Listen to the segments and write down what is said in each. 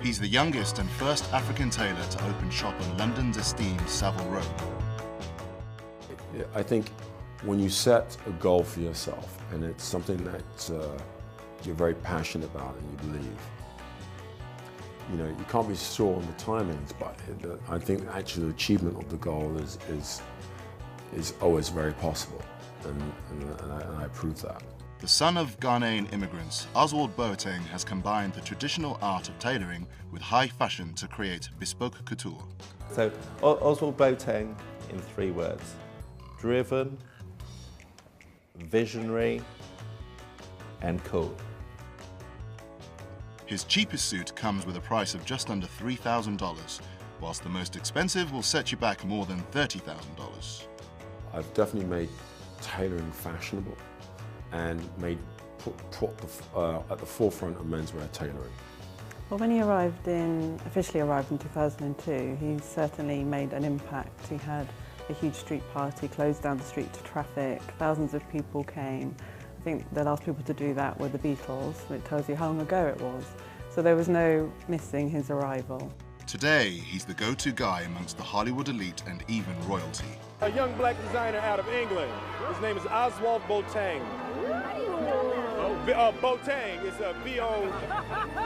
He's the youngest and first African tailor to open shop on London's esteemed Savile Row. I think when you set a goal for yourself and it's something that you're very passionate about and you believe, you can't be sure on the timings, but I think actually the achievement of the goal is always very possible, and I approve that. The son of Ghanaian immigrants, Ozwald Boateng has combined the traditional art of tailoring with high fashion to create bespoke couture. So Ozwald Boateng in 3 words: driven, visionary, and cool. His cheapest suit comes with a price of just under $3,000, whilst the most expensive will set you back more than $30,000. I've definitely made tailoring fashionable and put at the forefront of menswear tailoring. Well, when he officially arrived in 2002, he certainly made an impact. He had a huge street party, closed down the street to traffic, thousands of people came. I think the last people to do that were the Beatles, which tells you how long ago it was. So there was no missing his arrival. Today, he's the go-to guy amongst the Hollywood elite and even royalty. A young black designer out of England. His name is Ozwald Boateng. Boateng is a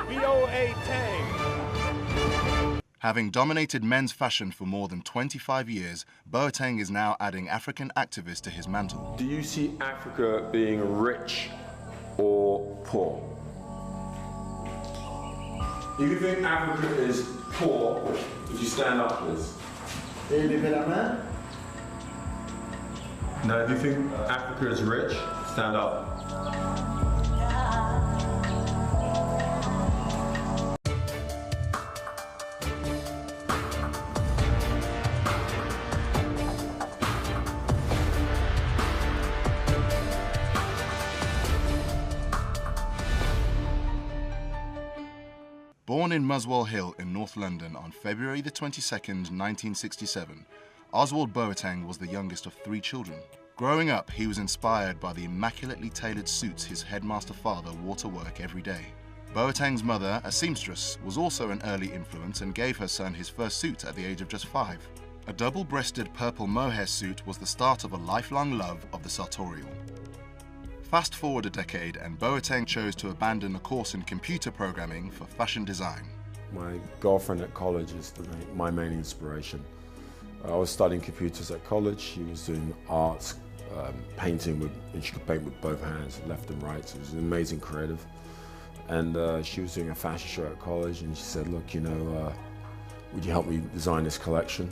B-O-A Tang. Having dominated men's fashion for more than 25 years, Boateng is now adding African activists to his mantle. Do you see Africa being rich or poor? If you think Africa is poor, would you stand up, please? No, if you think Africa is rich, stand up. Born in Muswell Hill in North London on February the 22nd, 1967, Ozwald Boateng was the youngest of 3 children. Growing up, he was inspired by the immaculately tailored suits his headmaster father wore to work every day. Boateng's mother, a seamstress, was also an early influence and gave her son his first suit at the age of just 5. A double-breasted purple mohair suit was the start of a lifelong love of the sartorial. Fast forward a decade and Boateng chose to abandon a course in computer programming for fashion design. My girlfriend at college is my main inspiration. I was studying computers at college. She was doing arts, painting and she could paint with both hands, left and right. So it was an amazing creative. And she was doing a fashion show at college and she said, look, would you help me design this collection?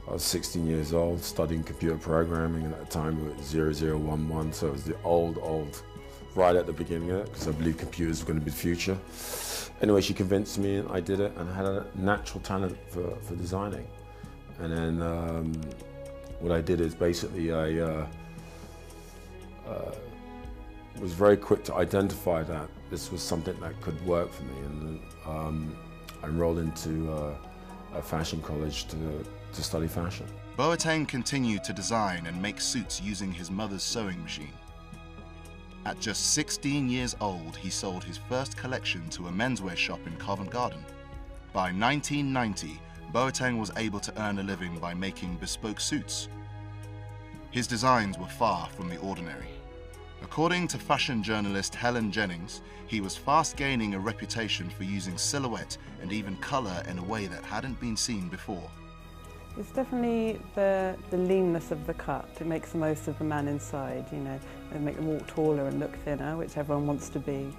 I was 16 years old, studying computer programming, and at the time it was 0011, so it was the old, right at the beginning of it, because I believed computers were going to be the future. Anyway, she convinced me and I did it, and I had a natural talent for designing. And then what I did is basically I was very quick to identify that this was something that could work for me, and I enrolled into a fashion college to study fashion. Boateng continued to design and make suits using his mother's sewing machine. At just 16 years old, he sold his first collection to a menswear shop in Covent Garden. By 1990, Boateng was able to earn a living by making bespoke suits. His designs were far from the ordinary. According to fashion journalist Helen Jennings, he was fast gaining a reputation for using silhouette and even colour in a way that hadn't been seen before. It's definitely the leanness of the cut. It makes the most of the man inside, and make them walk taller and look thinner, which everyone wants to be.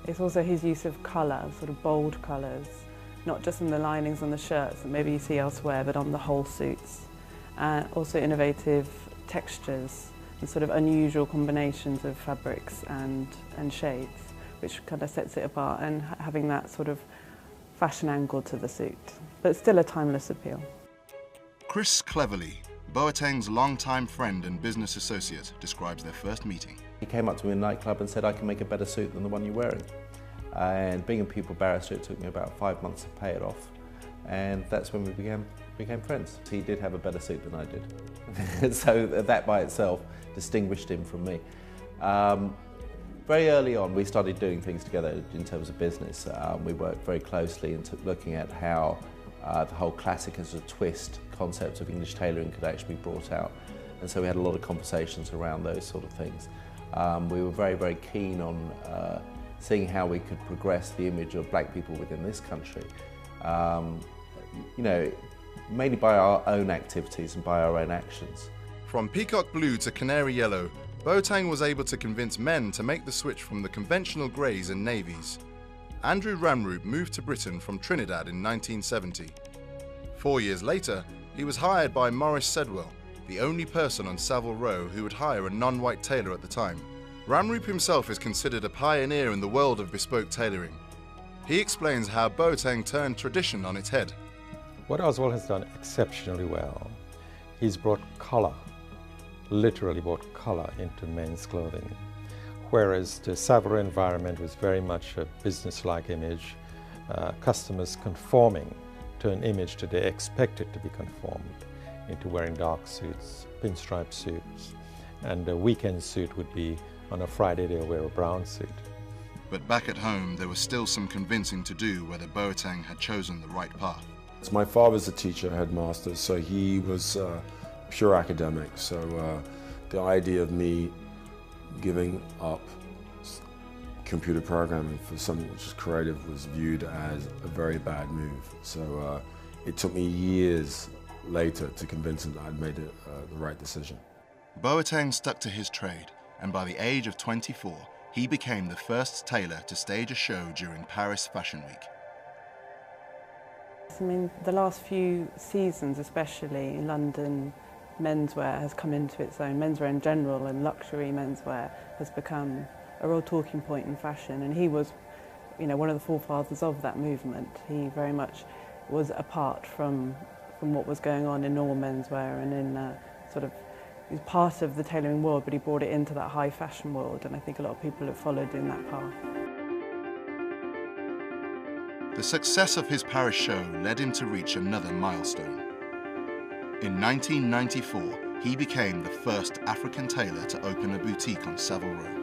It's also his use of colour, sort of bold colours, not just in the linings on the shirts that maybe you see elsewhere, but on the whole suits. And also innovative textures and sort of unusual combinations of fabrics and shades, which kind of sets it apart, and having that sort of fashion angle to the suit, but still a timeless appeal. Chris Cleverly, Boateng's longtime friend and business associate, describes their first meeting. He came up to me in a nightclub and said, I can make a better suit than the one you're wearing. And being a people barrister, it took me about 5 months to pay it off. And that's when we became friends. He did have a better suit than I did. So that by itself distinguished him from me. Very early on, we started doing things together in terms of business. We worked very closely into looking at how the whole classic as a twist concept of English tailoring could actually be brought out. And so we had a lot of conversations around those sort of things. We were very, very keen on seeing how we could progress the image of black people within this country. You know, mainly by our own activities and by our own actions. From peacock blue to canary yellow, Boateng was able to convince men to make the switch from the conventional greys and navies. Andrew Ramroop moved to Britain from Trinidad in 1970. 4 years later, he was hired by Maurice Sedwell, the only person on Savile Row who would hire a non-white tailor at the time. Ramroop himself is considered a pioneer in the world of bespoke tailoring. He explains how Boateng turned tradition on its head. What Ozwald has done exceptionally well, he's brought colour, literally brought colour into men's clothing. Whereas the Savile Row environment was very much a business-like image, customers conforming to an image that they expected to be conformed into wearing dark suits, pinstripe suits, and a weekend suit would be on a Friday they'll wear a brown suit. But back at home, there was still some convincing to do whether Boateng had chosen the right path. My father's a teacher, headmaster, so he was pure academic. So the idea of me giving up computer programming for something which is creative was viewed as a very bad move. So it took me years later to convince him that I'd made the right decision. Boateng stuck to his trade, and by the age of 24, he became the first tailor to stage a show during Paris Fashion Week. I mean, the last few seasons, especially in London, menswear has come into its own. Menswear in general and luxury menswear has become a real talking point in fashion, and he was, you know, one of the forefathers of that movement. He very much was apart from what was going on in normal menswear and in sort of, he was part of the tailoring world, but he brought it into that high fashion world, and I think a lot of people have followed in that path. The success of his Paris show led him to reach another milestone. In 1994, he became the first African tailor to open a boutique on Savile Row.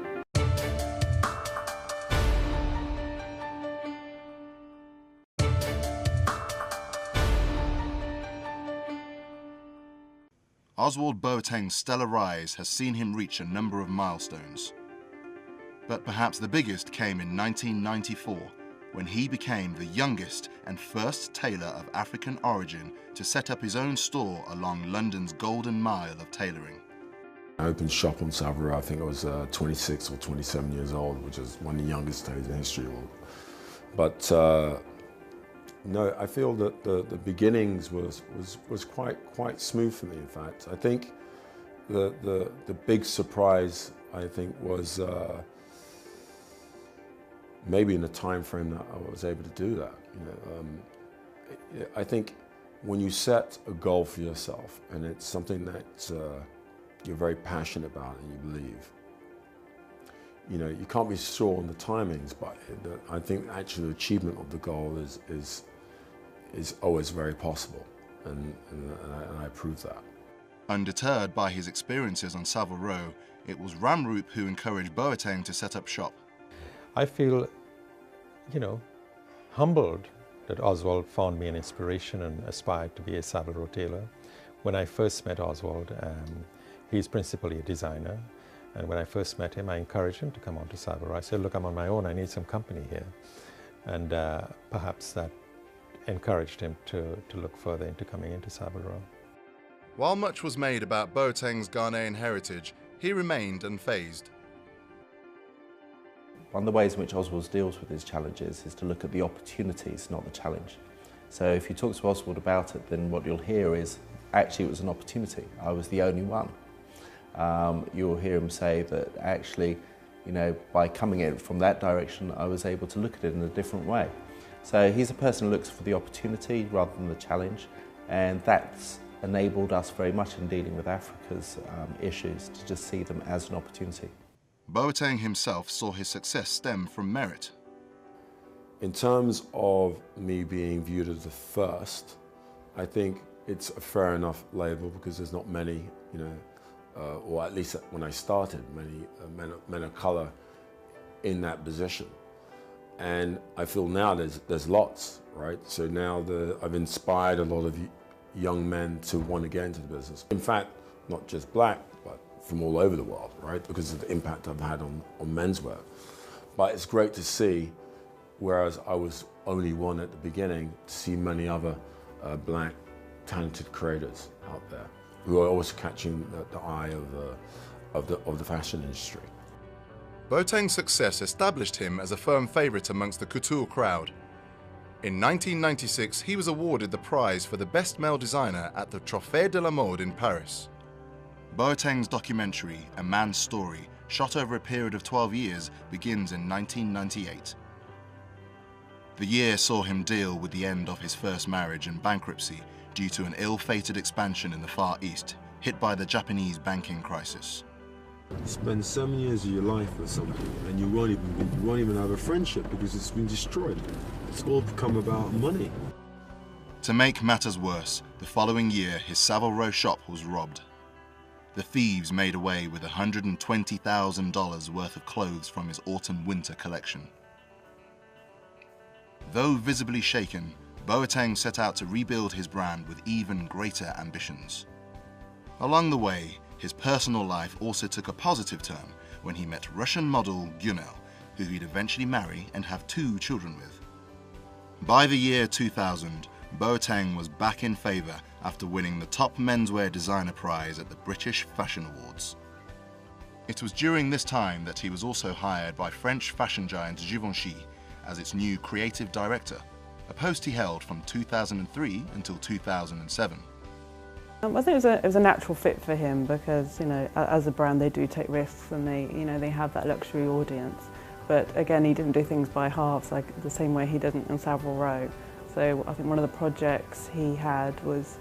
Ozwald Boateng's stellar rise has seen him reach a number of milestones. But perhaps the biggest came in 1994, when he became the youngest and first tailor of African origin to set up his own store along London's Golden Mile of tailoring. I opened shop on Savile Row, I think I was 26 or 27 years old, which is one of the youngest tailors in history. But no, I feel that the beginnings was quite smooth for me, in fact. I think the big surprise, I think, was maybe in the time frame that I was able to do that. You know, I think when you set a goal for yourself and it's something that you're very passionate about and you believe, you know, you can't be sure on the timings, but I think actually the achievement of the goal is always very possible, and I approve that. Undeterred by his experiences on Savile Row, it was Ramroop who encouraged Boateng to set up shop. I feel, you know, humbled that Ozwald found me an inspiration and aspired to be a Savile Row tailor. When I first met Ozwald, he's principally a designer, and when I first met him, I encouraged him to come on to Savile Row. I said, look, I'm on my own, I need some company here. And perhaps that encouraged him to look further into coming into Savile Row. While much was made about Boateng's Ghanaian heritage, he remained unfazed. One of the ways in which Ozwald deals with his challenges is to look at the opportunities, not the challenge. So if you talk to Ozwald about it, then what you'll hear is, actually it was an opportunity. I was the only one. You'll hear him say that actually, you know, by coming in from that direction, I was able to look at it in a different way. So he's a person who looks for the opportunity rather than the challenge, and that's enabled us very much in dealing with Africa's issues to just see them as an opportunity. Boateng himself saw his success stem from merit. In terms of me being viewed as the first, I think it's a fair enough label because there's not many, you know, or at least when I started, many men of colour in that position. And I feel now there's lots, right? So now I've inspired a lot of young men to want to get into the business. In fact, not just black, but from all over the world, right? Because of the impact I've had on menswear. But it's great to see, whereas I was only one at the beginning, to see many other black talented creators out there who are also catching the eye of the fashion industry. Boateng's success established him as a firm favourite amongst the couture crowd. In 1996, he was awarded the prize for the best male designer at the Trophée de la Mode in Paris. Boateng's documentary, A Man's Story, shot over a period of 12 years, begins in 1998. The year saw him deal with the end of his first marriage and bankruptcy due to an ill-fated expansion in the Far East, hit by the Japanese banking crisis. Spend 7 years of your life with somebody and you won't even have a friendship because it's been destroyed. It's all become about money. To make matters worse, the following year his Savile Row shop was robbed. The thieves made away with $120,000 worth of clothes from his autumn-winter collection. Though visibly shaken, Boateng set out to rebuild his brand with even greater ambitions. Along the way, his personal life also took a positive turn when he met Russian model Gunel, who he'd eventually marry and have 2 children with. By the year 2000, Boateng was back in favour after winning the top menswear designer prize at the British Fashion Awards. It was during this time that he was also hired by French fashion giant Givenchy as its new creative director, a post he held from 2003 until 2007. I think it was a natural fit for him because, you know, as a brand they do take risks and they have that luxury audience. But again, he didn't do things by halves, like the same way he didn't in Savile Row. So I think one of the projects he had was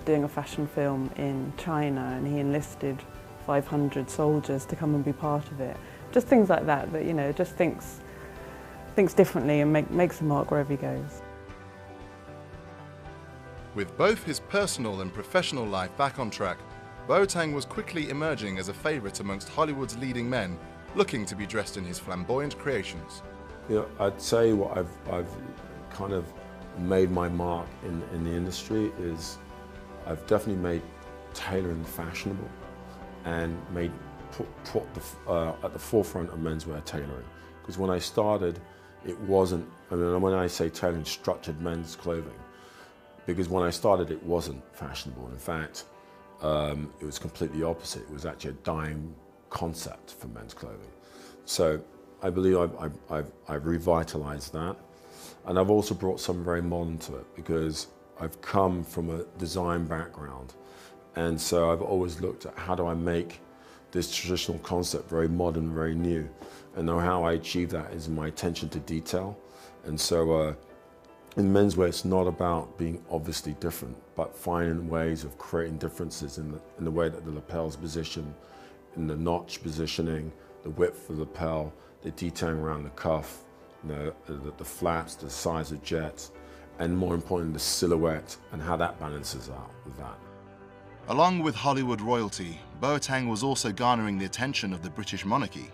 doing a fashion film in China, and he enlisted 500 soldiers to come and be part of it. Just things like that, you know, just thinks differently and makes a mark wherever he goes. With both his personal and professional life back on track, Boateng was quickly emerging as a favourite amongst Hollywood's leading men, looking to be dressed in his flamboyant creations. You know, I'd say what I've kind of made my mark in the industry is I've definitely made tailoring fashionable and put at the forefront of menswear tailoring. Because when I started, it wasn't, I mean, when I say tailoring, structured men's clothing, because when I started it wasn't fashionable. In fact, it was completely opposite. It was actually a dying concept for men's clothing. So I believe I've revitalized that. And I've also brought something very modern to it because I've come from a design background. And so I've always looked at how do I make this traditional concept very modern, very new. And how I achieve that is my attention to detail. And so in menswear, it's not about being obviously different, but finding ways of creating differences in the way that the lapel's positioned, in the notch positioning, the width of the lapel, the detailing around the cuff, the flaps, the size of jets, and more importantly, the silhouette and how that balances out with that. Along with Hollywood royalty, Boateng was also garnering the attention of the British monarchy.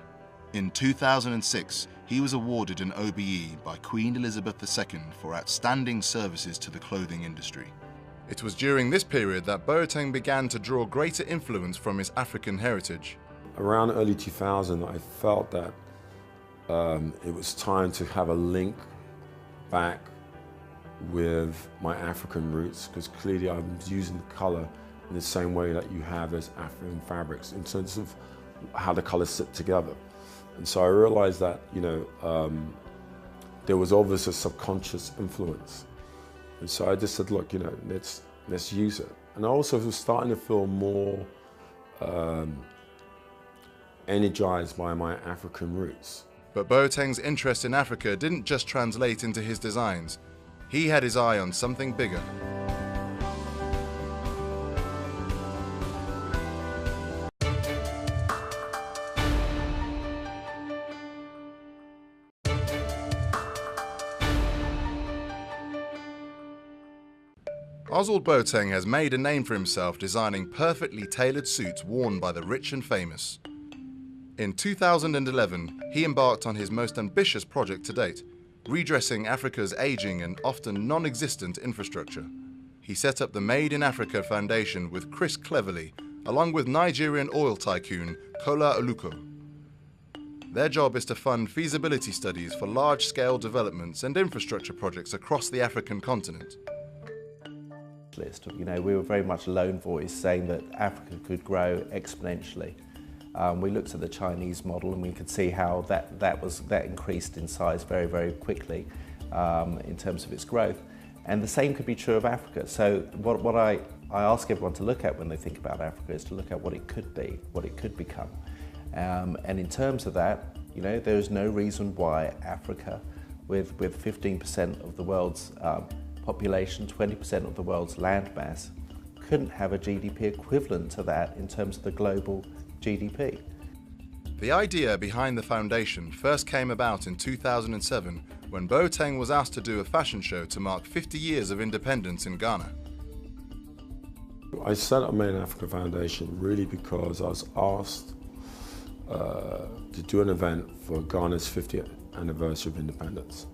In 2006, he was awarded an OBE by Queen Elizabeth II for outstanding services to the clothing industry. It was during this period that Boateng began to draw greater influence from his African heritage. Around early 2000, I felt that it was time to have a link back with my African roots, because clearly I was using the colour in the same way that you have as African fabrics in terms of how the colours sit together. And so I realized that, you know, there was obviously a subconscious influence. And so I just said, look, you know, let's use it. And I also was starting to feel more energized by my African roots. But Boateng's interest in Africa didn't just translate into his designs. He had his eye on something bigger. Ozwald Boateng has made a name for himself designing perfectly tailored suits worn by the rich and famous. In 2011, he embarked on his most ambitious project to date, redressing Africa's aging and often non-existent infrastructure. He set up the Made in Africa Foundation with Chris Cleverly, along with Nigerian oil tycoon Kola Oluko. Their job is to fund feasibility studies for large-scale developments and infrastructure projects across the African continent. You know, we were very much a lone voice saying that Africa could grow exponentially. We looked at the Chinese model and we could see how that increased in size very, very quickly in terms of its growth. And the same could be true of Africa. So what I ask everyone to look at when they think about Africa is to look at what it could be, what it could become. And in terms of that, you know, there is no reason why Africa, with 15% of the world's population, 20% of the world's land mass, couldn't have a GDP equivalent to that in terms of the global GDP. The idea behind the foundation first came about in 2007 when Boateng was asked to do a fashion show to mark 50 years of independence in Ghana. I set up Made in Africa Foundation really because I was asked to do an event for Ghana's 50th anniversary of independence.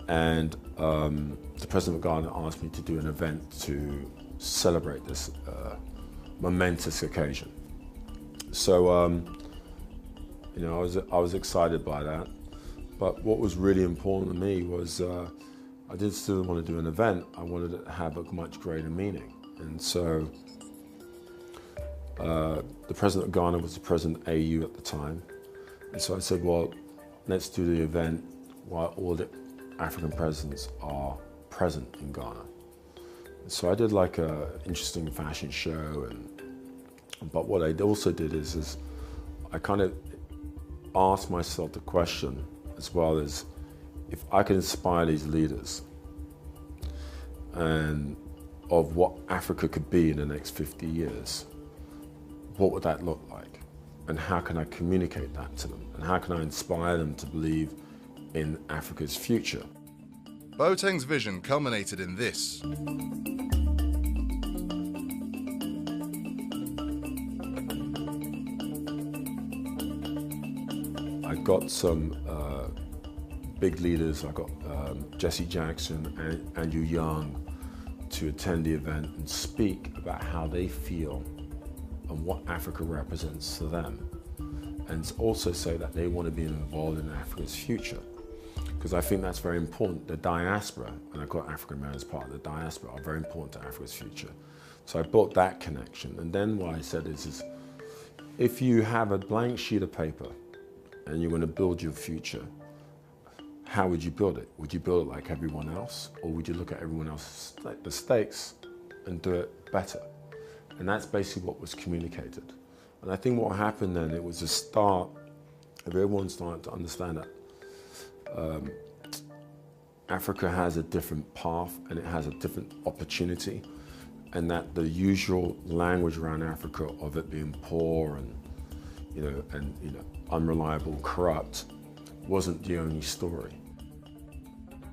And the President of Ghana asked me to do an event to celebrate this momentous occasion. So, you know, I was excited by that. But what was really important to me was I didn't still want to do an event. I wanted it to have a much greater meaning. And so the President of Ghana was the President of AU at the time. And so I said, well, let's do the event while all the African presidents are present in Ghana. And so I did like an interesting fashion show, but what I also did is I kind of asked myself the question, as well as if I could inspire these leaders and of what Africa could be in the next 50 years, what would that look like? And how can I communicate that to them? And how can I inspire them to believe in Africa's future? Boateng's vision culminated in this. I got some big leaders. I got Jesse Jackson and Andrew Young to attend the event and speak about how they feel and what Africa represents to them, and also say that they want to be involved in Africa's future, because I think that's very important. The diaspora, and I've got African Americans part of the diaspora, are very important to Africa's future. So I built that connection, and then what I said is if you have a blank sheet of paper and you want to build your future, how would you build it? Would you build it like everyone else, or would you look at everyone else's mistakes and do it better? And that's basically what was communicated. And I think what happened then, it was a start of everyone starting to understand that Africa has a different path and it has a different opportunity, and that the usual language around Africa of it being poor and unreliable, corrupt, wasn't the only story.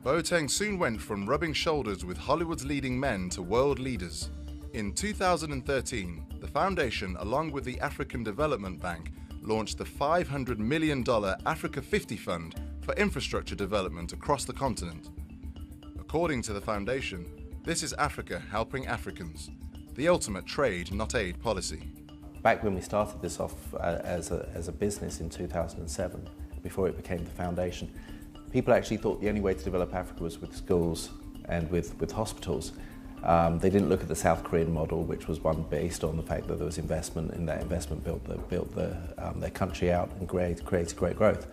Boateng soon went from rubbing shoulders with Hollywood's leading men to world leaders. In 2013, the foundation, along with the African Development Bank, launched the $500 million Africa 50 Fund for infrastructure development across the continent. According to the foundation, this is Africa helping Africans, the ultimate trade, not aid policy. Back when we started this off as a business in 2007, before it became the foundation, people actually thought the only way to develop Africa was with schools and with hospitals. They didn't look at the South Korean model, which was one based on the fact that there was investment, and that investment built their country out and created great growth.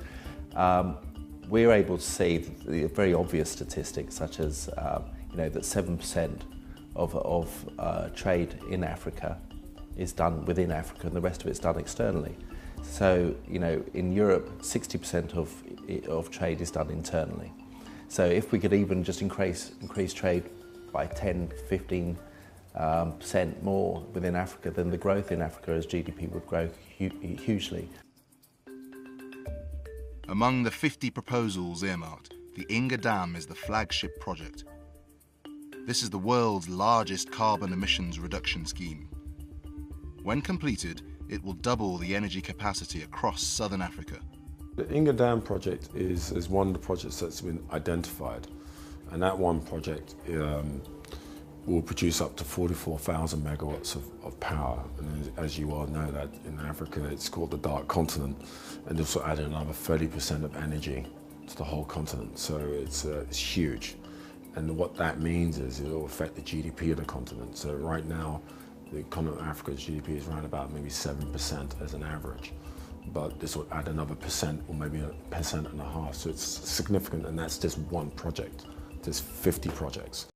We were able to see the very obvious statistics, such as that 7% of trade in Africa is done within Africa, and the rest of it's done externally. So, in Europe, 60% of trade is done internally. So if we could even just increase trade by 10–15% more within Africa, then the growth in Africa as GDP would grow hugely. Among the 50 proposals earmarked, the Inga Dam is the flagship project. This is the world's largest carbon emissions reduction scheme. When completed, it will double the energy capacity across southern Africa. The Inga Dam project is one of the projects that's been identified, and that one project will produce up to 44,000 megawatts of power. And as you all know, that in Africa it's called the Dark Continent, and also added another 30% of energy to the whole continent. So it's huge, and what that means is it will affect the GDP of the continent. So right now, the continent of Africa's GDP is around about maybe 7% as an average. But this will add another percent or maybe 1.5%. So it's significant, and that's just one project. There's 50 projects.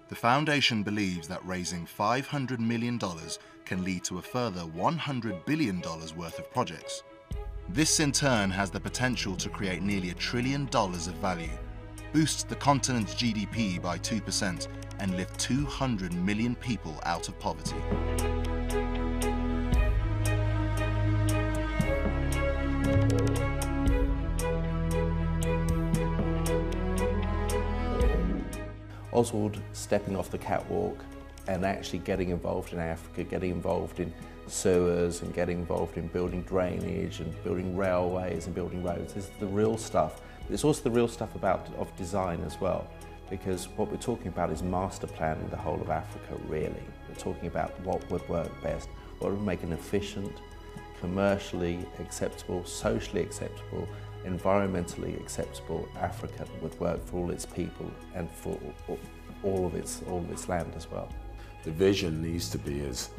The foundation believes that raising $500 million can lead to a further $100 billion worth of projects. This in turn has the potential to create nearly $1 trillion of value, boost the continent's GDP by 2%, and lift 200 million people out of poverty. Ozwald stepping off the catwalk and actually getting involved in Africa, getting involved in sewers and getting involved in building drainage and building railways and building roads. This is the real stuff. But it's also the real stuff of design as well, because what we're talking about is master planning the whole of Africa, really. We're talking about what would work best, what would make an efficient, commercially acceptable, socially acceptable, environmentally acceptable Africa that would work for all its people and for all of its land as well. The vision needs to be is,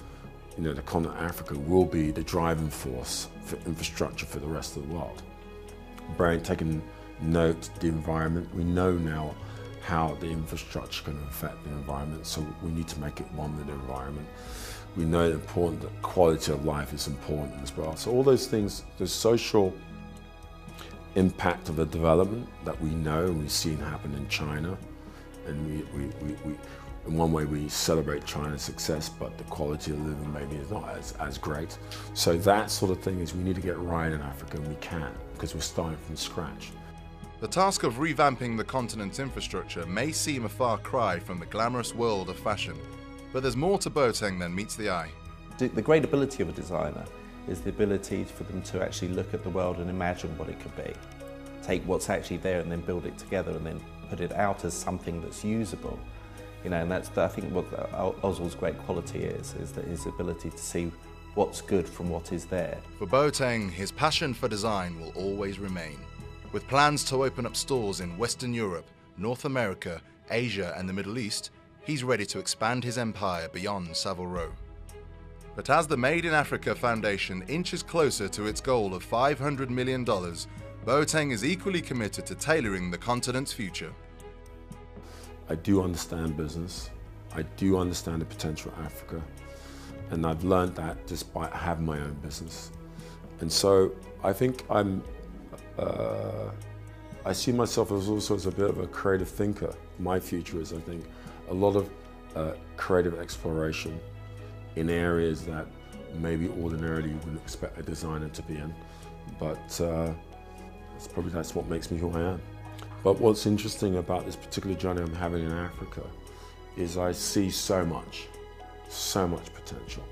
the continent of Africa will be the driving force for infrastructure for the rest of the world. Taking note of the environment, we know now how the infrastructure can affect the environment, so we need to make it one with the environment. We know it's important that quality of life is important as well. So all those things, the social impact of the development that we know we've seen happen in China, and in one way we celebrate China's success, but the quality of living maybe is not as great. So that sort of thing is we need to get right in Africa, and we can, because we're starting from scratch. The task of revamping the continent's infrastructure may seem a far cry from the glamorous world of fashion, but there's more to Boateng than meets the eye. The great ability of a designer is the ability for them to actually look at the world and imagine what it could be. Take what's actually there and then build it together and then put it out as something that's usable. And that's, I think, what Ozwald's great quality is that his ability to see what's good from what is there. For Boateng, his passion for design will always remain. With plans to open up stores in Western Europe, North America, Asia and the Middle East, he's ready to expand his empire beyond Savile Row. But as the Made in Africa Foundation inches closer to its goal of $500 million, Boateng is equally committed to tailoring the continent's future. I do understand business. I do understand the potential of Africa. And I've learned that just by having my own business. And so I think I see myself as also as a bit of a creative thinker. My future is, I think, a lot of creative exploration in areas that maybe ordinarily you wouldn't expect a designer to be in. But that's what makes me who I am. But what's interesting about this particular journey I'm having in Africa is I see so much potential.